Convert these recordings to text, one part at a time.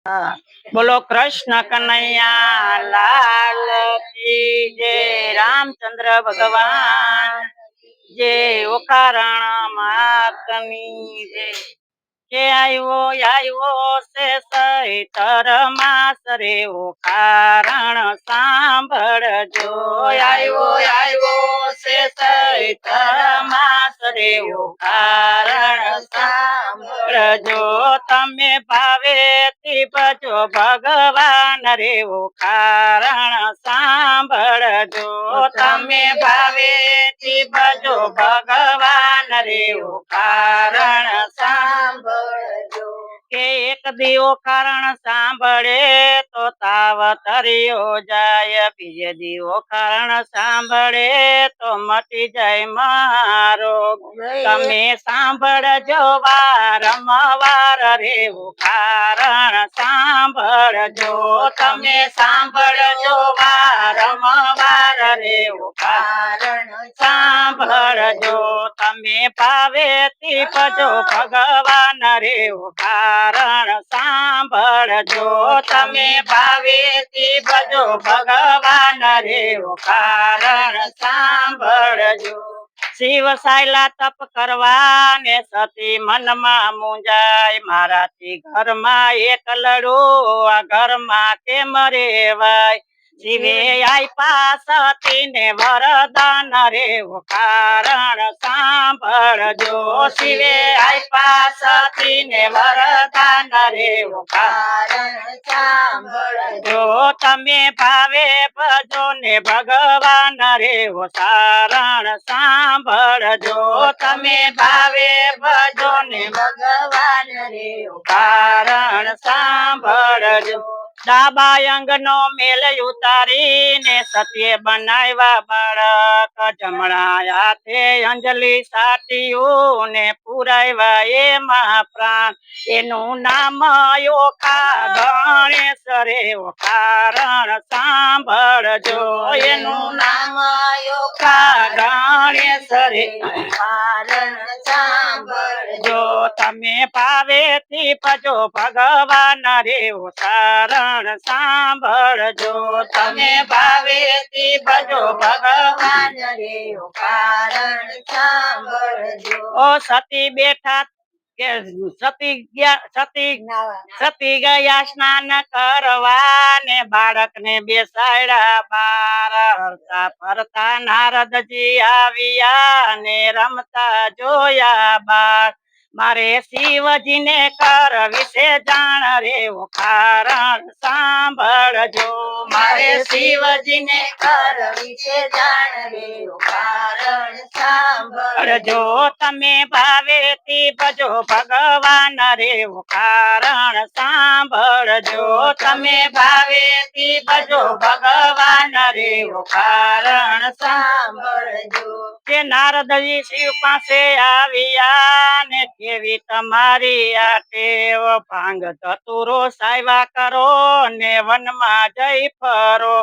હા. બોલો કૃષ્ણ કનૈયા લાલ કી જય, રામચંદ્ર ભગવાન જય, ઓકારણ માતની જય. કે આવ્યો છે સૈતર માસ રે, ઓકારણ સાંભળજો. આવ્યો છે સૈતર માસ રે, ઓકારણ સાંભળજો. તમે ભાવેથી ભજો ભગવાન રે, ઓકારણ સાંભળજો. તમે ભાવેથી ભજો ભગવાન રે, ઓકારણ સાંભળજો. કે એક દીવો કારણ સાંભળે તો તાવ તર્યો જાય, બીજે દીવો કારણ સાંભળે તો મટી જાય મારો. તમે સાંભળજો વારંવાર રે, ઓકારણ સાંભળજો. તમે સાંભળજો વારંવાર રે, ઓકારણ સાંભળજો. તમે ભાવેથી ભજો ભગવાન રે, ઓકારણ સાંભળજો. તમે ભાવેથી ભજો ભગવાન રે, ઓકારણ સાંભળજો. શિવ સાયલા તપ કરવા ને સતી મનમાં મુંજાય, મારાથી ઘરમાં એક લડું આ ઘરમાં કેમ રેવાય. શિવે આપ્યા સતી ને વરદાન રે, ઓકારણ સાંભળજો. શિવે આપ્યા સતી ને વરદાન રે, ઓકારણ સાંભળજો. તમે ભાવે ભજો ને ભગવાન રે, ઓકારણ સાંભળજો. તમે ભાવે ભજો ને ભગવાન રે, ઓકારણ સાંભળજો. ડાબા અંગ નો મેલ ઉતારીને સત્ય બનાવ્યા બાળક, જમણા હાથે અંજલિ સાટ્યું ને પુરાવ્યા એમાં પ્રાણ. એનું નામ ઓખા ગણેશ રે, ઓકારણ સાંભળજો. એનું નામ ઓખા ગણેશ રે, ઓકારણ સાંભળજો. તમે ભાવેથી ભજો ભગવાન રે, ઓકારણ સાંભળજો. તમે ભાવેથી ભજો ભગવાન રે, ઓકારણ સાંભળજો. ઓ સતી બેઠા કે સતી ગયા સ્નાન કરવા ને બાળક ને બેસાડ્યા બાર. હરતા ફરતા નારદજી આવ્યા ને રમતા જોયા બાર. મારે શિવજી ને કર વિશે જાણ રે, ઓકારણ સાંભળજો. મારે શિવજી ને કર વિશે જાણ રે, ઓકારણ સાંભળજો. તમે ભાવેથી ભજો ભગવાન રે, ઓકારણ સાંભળજો. તમે ભાવેથી ભજો ભગવાન રે, ઓકારણ સાંભળજો. કે નારદજી શિવ પાસે આવ્યા ને કેવી તમારી આ ટેવ, ભાંગ ધતુરો સાયવા કરો ને વનમાં જઈ ફરો.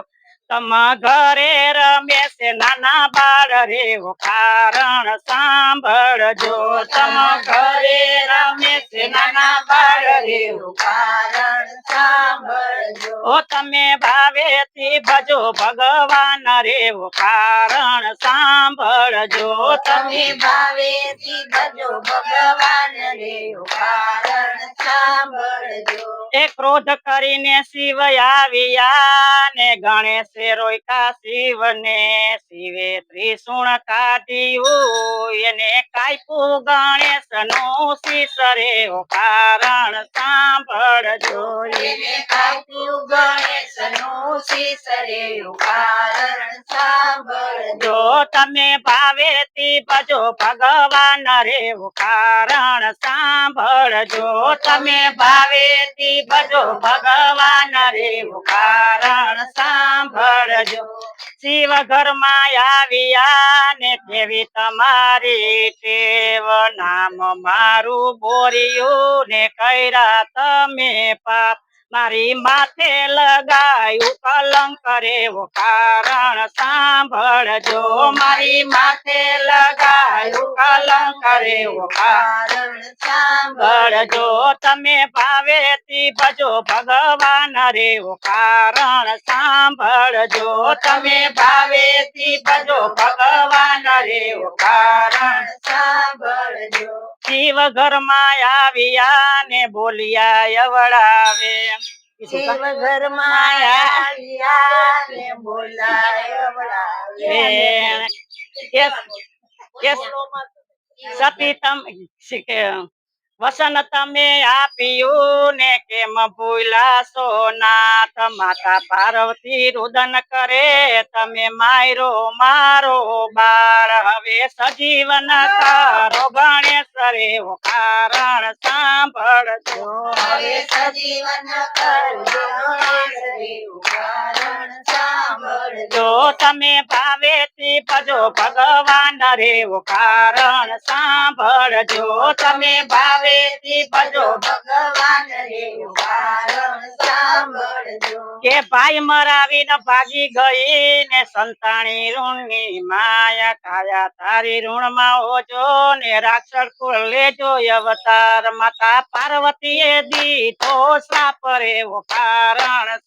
તમ ઘરે રમે છે નાના બાળ રે, ઓકારણ સાંભળજો. તમ ઘરે રમે છે નાના બાળ રે, ઓકારણ સાંભળજો. ઓ તમે ભાવેથી ભજો ભગવાન રે, ઓકારણ સાંભળજો. તમે ભાવેથી ભજો ભગવાન રે, ઓકારણ સાંભળજો. એ ક્રોધ કરીને શિવ આવ્યા ને ગણેશે રોક્યા શિવને. શિવે ત્રિશૂળ કાઢ્યું એને કાપ્યું ગણેશ નું શીશ રે, ઓકારણ સાંભળજો. એને કાપ્યું ગણેશ નું શીશ રે, ઓકારણ સાંભળજો. તમે ભાવેથી ભજો ભગવાન રે, ઓકારણ સાંભળજો. તમે ભાવેથી ભજો ભગવાન રે, ઓકારણ સાંભળજો. શિવ ઘરમાં આવ્યા ને કેવી તમારી ટેવ, નામ મારું બોર્યું ને કર્યા તમે પાપ. મારી માથે લગાયું કલંક રેવો કારણ સાંભળજો મારી માથે લગાયું કલંક રેવો કારણ સાંભળજો તમે ભાવેથી ભજો ભગવાન રેવો કારણ સાંભળજો તમે ભાવેથી ભજો ભગવાન રેવો કારણ સાંભળજો શિવ ઘરમાં આવ્યા ને બોલ્યા અવળાવે શિવ ઘરમાં આવ્યા ને બોલાવ્યા સતી વસન તમે આપ્યું ને કેમ ભૂલાશો નાથ માતા પાર્વતી રુદન કરે તમે માયરો મારો બાળ હવે સજીવન કરો ગણેશ રેવો કારણ સાંભળજો હવે સજીવન કરજો કારણ સાંભળજો જો તમે ભાવેથી ભજો ભગવાન રેવો કારણ સાંભળજો તમે ભાવેથી ભજો ભગવાન રેવું કારણ સાંભળજો કે ભાઈ મરાવીને ભાગી ગઈ ને સંતાણી ઋણની માયા કાયા તારી ઋણમાં હોજો ને રાક્ષસ કુળ લેજો અવતાર માતા પાર્વતીએ દીધો શ્રાપ રેવો કારણ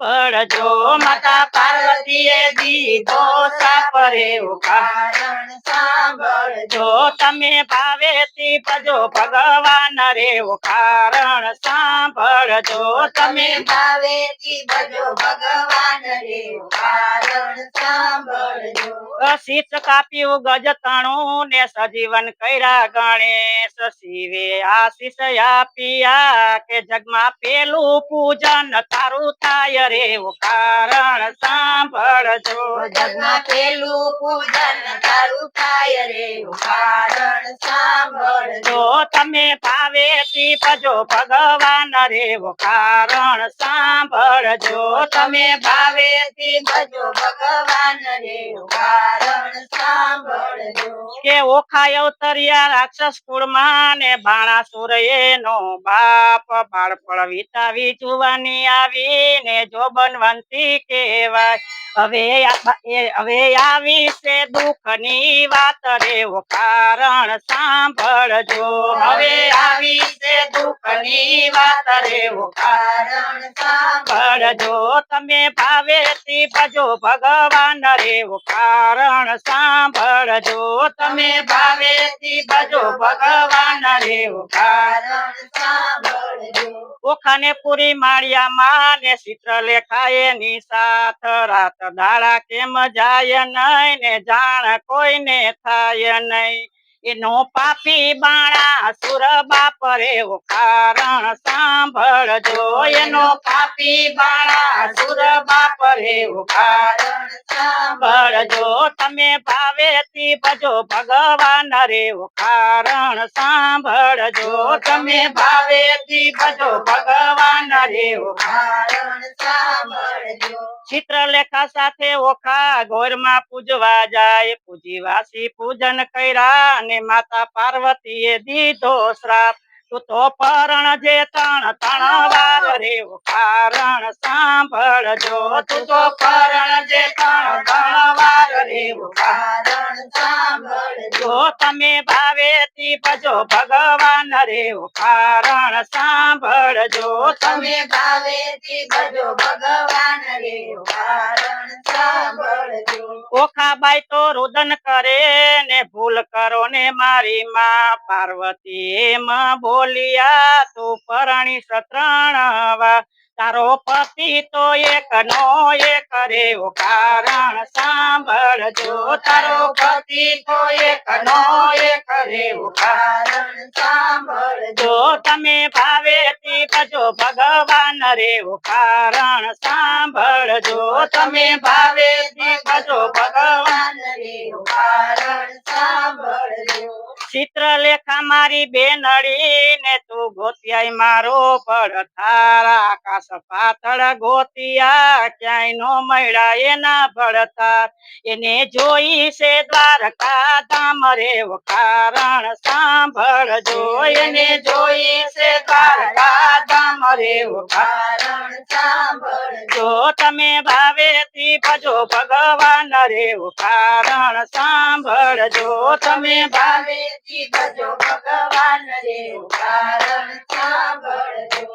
પડજો માતા પાર્વતીએ દીધો શ્રાપ રેવો કારણ સાંભળજો જો તમે ભાવેથી ભજો ભગવાન રેવો કારણ સાંભળજો તમે ભાવેથી ભજો ભગવાન રેવું કારણ સાંભળજો શીશ કાપ્યું ગજતણું ને સજીવન કર્યા ગણેશ શિવે આશીષ આપ્યા કે જગમાં પેલું પૂજન તારું થાય રેવું કારણ સાંભળજો જગમાં પેલું પૂજન તારું થાય રેવું કારણ સાંભળજો જો તમે ભાવેથી ભજો ભગવાન રેવો કારણ સાંભળજો તમે ભાવેથી ભજો ભગવાન રેવું કારણ સાંભળજો કે ઓખાય અવતર્યા રાક્ષસ કુળમાં ને બાણાસુર એનો બાપ બાળપણ વિતાવી જુવાની આવી ને જો બનવંતી કહેવાય હવે આવી છે દુઃખની વાત રેવો કારણ સાંભળજો હવે આવી છે દુઃખની વાત રેવો કારણ સાંભળજો સાંભળજો તમે ભાવેથી ભજો ભગવાન રેવો કારણ સાંભળજો તમે ભાવેથી ભજો ભગવાન રેવો કારણ સાંભળજો ઓખાને પૂરી માળિયામાં ને ચિત્ર લેખાય ની સાથ રાત દાડા કેમ જાય નહીં ને જાણ કોઈને થાય નહીં એનો પાપી બાણા સુર બાપ રેવો કારણ સાંભળજો એનો પાપી બાણા સુર બાપ રેવો કારણ સાંભળજો તમે ભાવેથી ભજો ભગવાન રેવો કારણ સાંભળજો તમે ભાવેથી ભજો ભગવાન રેવો કારણ સાંભળજો ચિત્રલેખા સાથે ઓખા ગોરમાં પૂજવા જાય પૂજી વાસી પૂજન કર્યા અને માતા પાર્વતીએ દીધો શ્રાપ તું તો પરણ જે ત્રણ વાર રેવો કારણ સાંભળજો તું તો પરણ જે ત્રણ વાર રેવો કારણ સાંભળજો જો તમે ભાવેથી ભજો ભગવાન રેવો કારણ સાંભળજો તમે ભાવેથી ભજો ભગવાન રેવું કારણ સાંભળજો ઓખાબાઈ તો રુદન કરે ને ભૂલ કરો ને મારી માં પાર્વતી એમ બોલિયા તું પરણી સત્રણ વાર તારો પતિ તો એક નો એક રેવો કારણ સાંભળજો તારો પતિ તો એક નો એક રેવો કારણ સાંભળજો જો તમે ભાવેથી ભજો ભગવાન રેવો કારણ સાંભળજો તમે ભાવેથી ભજો ભગવાન ભગવાન રેવું કારણ સાંભળજો ચિત્રલેખા મારી બેનડી ને તું ગોતિયાઈ મારો પડથાર આકાશ પાતળ ગોતિયા ક્યાંય નો મળ્યા એના પડથાર એને જોઈ છે દ્વારકા ધામ રે કારણ સાંભળજો એને જોઈ છે દ્વારકા ધામ રે કારણ સાંભળજો જો તમે ભાવેથી ભજો ભગવાન રે કારણ સાંભળજો તમે ભાવેથી ભજો ભગવાન રે કારણ સાંભળજો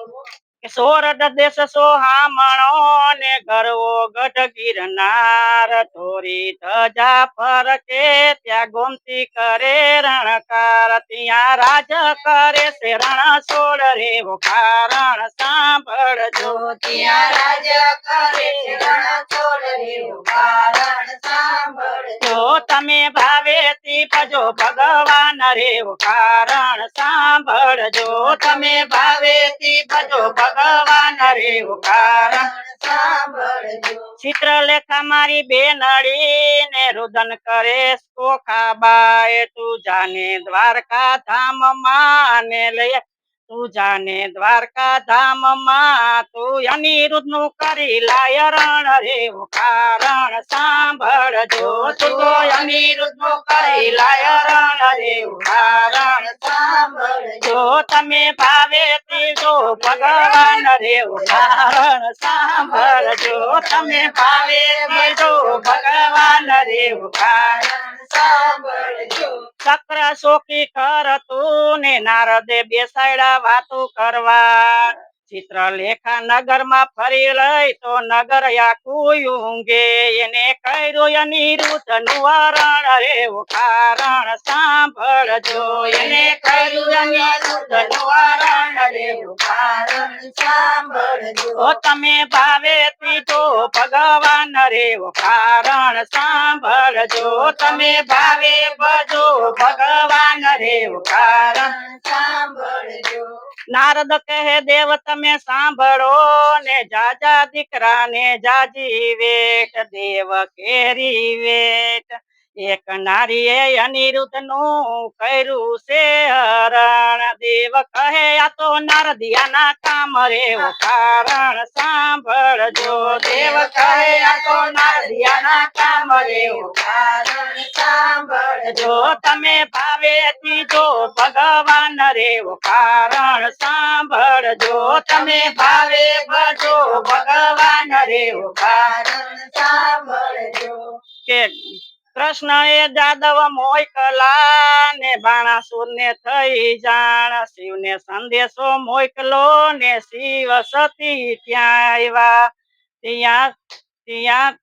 સોરઠ દેશ સોહામણો ને ગરવો ગઢ ગિરનાર થોરી ધજા ફરકે ત્યાં ગોમતી કરે રણકાર ત્યાં રાજ કરે છે રણ છોડ રે કારણ સાંભળજો ત્યાં રાજ કરે રણછોડ રે કારણ સાંભળજો જો તમે ભાવેથી ભજો ભગવાન રે કારણ સાંભળજો તમે ભાવેથી ભજો ભગવાન રે કારણ સાંભળજો ચિત્રલેખા મારી બેનડી ને રુદન કરે કોખાબાએ તું જાને દ્વારકા ધામ માં ને લઈ તું જાને દ્વારકા ધામ માં તું અનિરુદ્ધ નું કરી લાય રણ રે કારણ સાંભળજો તું તો અનિરુદ્ધ નું કરી લાય રણ રે કારણ સાંભળજો જો તમે ભાવેથી જો ભગવાન રે કારણ સાંભળજો તમે ભાવેથી જો ભગવાન રે કારણ સાંભળજો ચક્ર શોકી કરતું ને નારદે બેસાડ્યા વાતો કરવા ચિત્રલેખા નગર માં ફરી લઈ તો નગર આખું ઊંઘે એને કર્યું અનિરુદ્ધ નું વરણ રે કારણ સાંભળજો એને કર્યું અનિરુદ્ધ નું વરણ રે કારણ સાંભળજો ઓ તમે ભાવેથી જો ભગવાન રે કારણ સાંભળજો તમે ભાવે ભજો ભગવાન રે કારણ સાંભળજો નારદ કહે દેવ તમે સાંભળો ને જાજા દીકરા ને જાજી વેટ દેવ કેરી વેટ એક નારીએ અનિરુદ્ધ નું કર્યું છે હરણ દેવ કહે આ તો નારદિયાના કામ રે કારણ સાંભળજો દેવ કહે આ તો નારદિયાના કામ રે કારણ સાંભળજો જો તમે ભાવેથી જો ભગવાન રે કારણ સાંભળજો તમે ભાવે ભજો ભગવાન રે કારણ સાંભળજો કે કૃષ્ણ એ જાદવ મોકલા ને બાણાસુર ને થઈ જાણ શિવ ને સંદેશો મોકલો ને શિવ સતી ત્યાં આવ્યા ત્યાં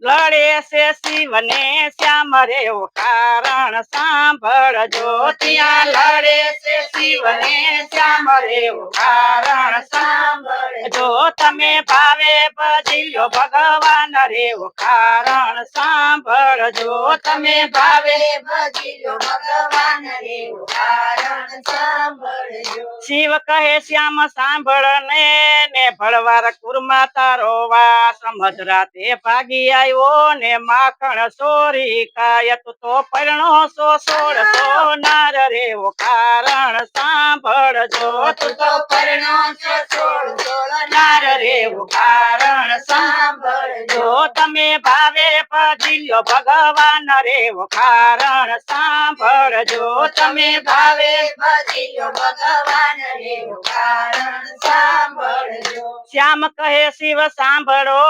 લડે છે શિવ ને શ્યામ રે કારણ સાંભળજો ત્યાં લડે છે શિવ ને શ્યામ રે કારણ સાંભળજો જો તમે ભાવે ભજ્યો ભગવાન રે કારણ સાંભળજો તમે ભાવે ભજીલો ભગવાન રે કારણ સાંભળજો શિવ કહે શ્યામ સાંભળ ને ભળવાર કુરમા તારો વાસ મધરાતે ભાગી આવ્યો ને માખણ સોરી ખાય તું તો પરણો 16 નાર રે કારણ સાંભળજો તું તો પરણો છો સોળ સોળ નાર રે કારણ સાંભળજો જો તમે ભાવે ભજ્યો ભગવાન રે કારણ સાંભળજો તમે ભાવે ભજીલો ભગવાન રે કારણ સાંભળજો શ્યામ કહે શિવ સાંભળો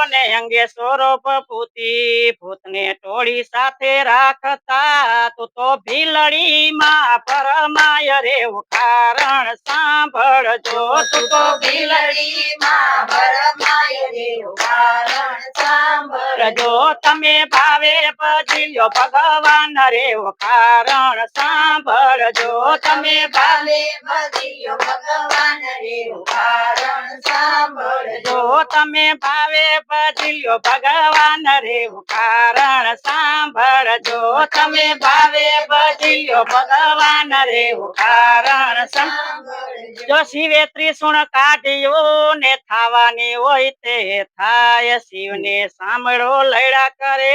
ને અંગે સ્વરૂપ પૂતી ભૂતને ટોળી સાથે રાખતા તું તો ભીલડી માં પરમાય રે કારણ સાંભળજો તું તો ભીલડી માં ભરમાય રે કારણ સાંભળજો જો તમે ભાવે ભજ્યો ભગવાન રે કારણ સાંભળજો તમે ભાવે ભજીલો ભગવાન રે કારણ સાંભળજો જો તમે ભાવે ભજ્યો ભગવાન રે કારણ સાંભળજો તમે ભાવે ભજ્યો ભગવાન રે કારણ સાંભળજો જો શિવે ત્રિશુણ કાઢ્યું ને થાવાની હોય તે થાય શિવને સાંભળો લડ્યા કરે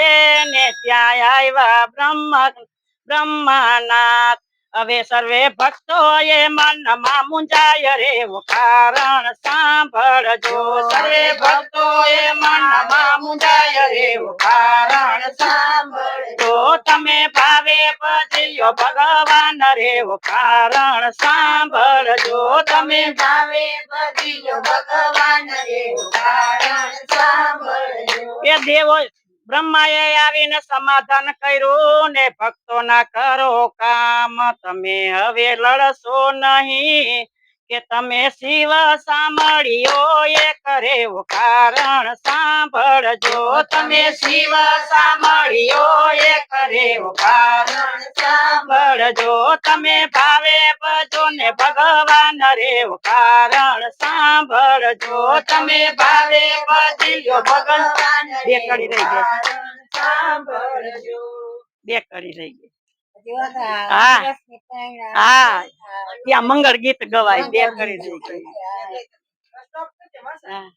ને ત્યાં આવ્યા બ્રહ્મ બ્રહ્માનાથ હવે સર્વે ભક્તો એ મનમાં મુંજાય રે કારણ સાંભળજો સર્વે ભક્તો એ મનમાં મુંજાય રે કારણ સાંભળજો તમે ભાવે ભજ્યો ભગવાન રે કારણ સાંભળજો તમે ભાવે ભજ્યો ભગવાન રે કારણ સાંભળજો એ દેવો બ્રહ્માએ આવીને સમાધાન કર્યું ને ભક્તો ના કરો કામ તમે હવે લડશો નહીં કે તમે શિવ સાંભળ્યો એ કરે કારણ સાંભળજો તમે શિવ સાંભળ્યો એ કરે કારણ સાંભળજો તમે ભાવે ભજો ને ભગવાન રે કારણ સાંભળજો તમે ભાવે ભજ્યો ભગવાન બે કડી રહી ગઈ સાંભળજો બે કડી રહી ગઈ હા હા ત્યાં મંગળ ગીત ગવાય બે કડી રહી ગઈ હા